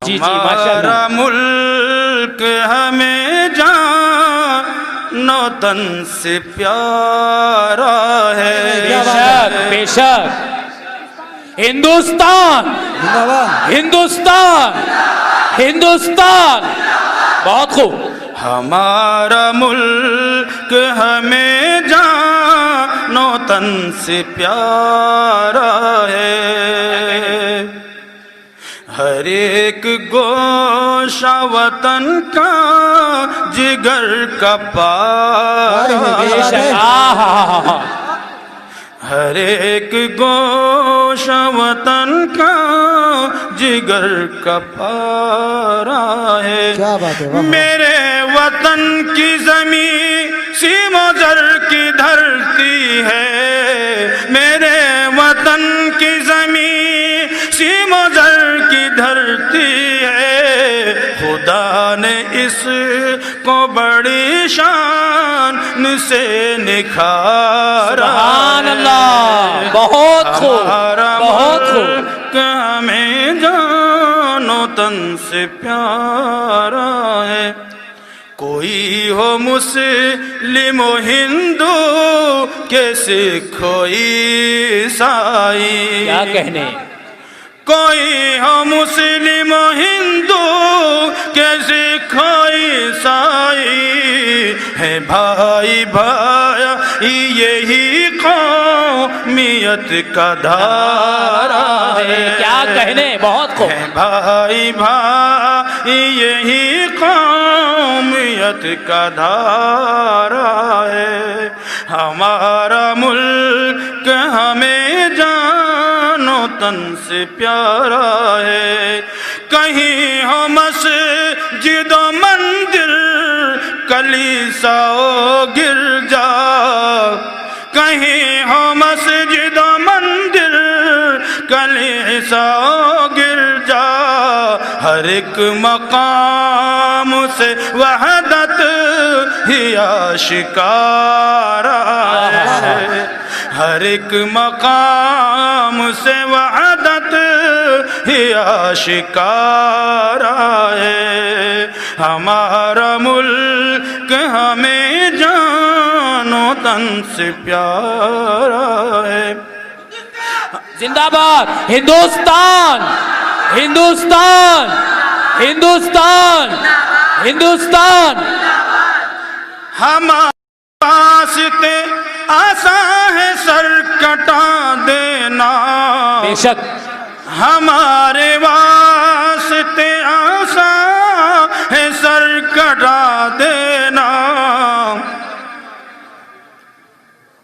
जी हमारा मुल्क हमें जानो तन से प्यारा है। बेशक बेशक। हिंदुस्तान हिंदुस्तान हिंदुस्तान। बहुत खूब। हमारा मुल्क हमें जानो तन से प्यारा है। हर एक गोशा वतन का जिगर का पारा है। हर एक गोशा वतन का जिगर का पारा है। क्या बात है। मेरे वतन की ज़मीं सीमोज़र की धरती है। मेरे वतन की ज़मीं सीमोज़र की धरती है। खुदा ने इसको बड़ी शान से निखारा। सुभान अल्लाह। बहुत खूब बहुत खूब। हमें जानो तन से प्यारा है। कोई हो मुस्लिम हो हिंदू के सिख हो ईसाई। क्या कहने। कोई हो मुस्लिम हो हिंदू के सिख हो ईसाई है। भाई भाई यही कौमियत का धारा है। क्या कहने। बहुत खूब। भाई भाई यही कौमियत का धारा है। हमारा मुल्क हमें जानो तन से प्यारा है। कहीं हो मस्जिद मंदिर कलीसा गिरजा। कहीं हो मस्जिद मंदिर कलीसा गिरजा। हर एक मकाम से वहदत ही आशिकारा है। हर एक मकाम से वहदत ही आशिकारा है। हमारा मुल्क हमें जानो तन से प्यारा है। जिंदाबाद हिंदुस्तान हिंदुस्तान हिंदुस्तान हिंदुस्तान। हमारे वास्ते आसान है सर कटा देना। बेशक। हमारे वास्ते आसान है सर कटा देना।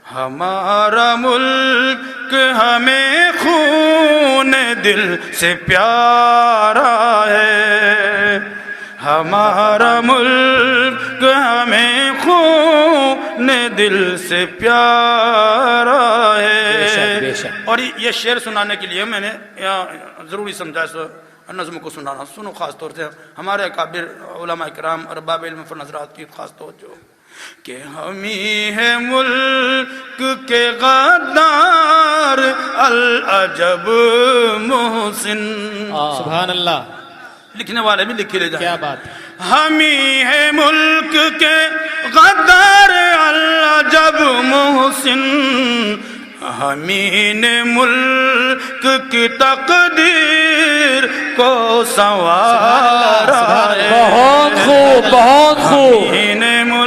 हमारा मुल्क हमें खून दिल से प्यारा है। हमारा मुल्क हमें खून दिल से प्यारा है। बेशक बेशक। और ये शेर सुनाने के लिए मैंने ज़रूरी समझा इस नज़्म को सुनाना। सुनो ख़ास तौर से हमारे काबिर उलमा इकराम और बाब इल्म हज़रात की ख़ास तवज्जो कि हम ही है मुल्क के गद्दार अल अजब मोहसिन। सुभान अल्लाह। लिखने वाले भी लिखे ले जाए। क्या बात। हम ही है मुल्क के गद्दार अल अजब मोहसिन। हम ही ने मुल्क की तकदीर को संवारा है। बहुत खूब बहुत खूब।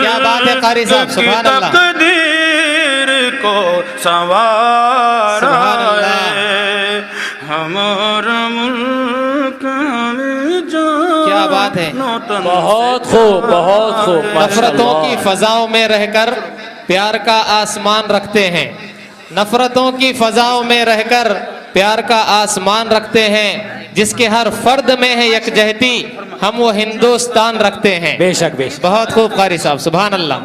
क्या बात है कारी साहब। सुभान अल्लाह। तकदीर को संवारा है। हमारा मुल्क क्या बात है। बहुत खूब बहुत खूब। नफरतों की फजाओं में रहकर प्यार का आसमान रखते हैं। नफरतों की फजाओं में रहकर प्यार का आसमान रखते हैं। जिसके हर फर्द में है यकजहती हम वो हिंदुस्तान रखते हैं। बेशक बेशक। बहुत खूब कारी साहब। सुभान अल्लाह।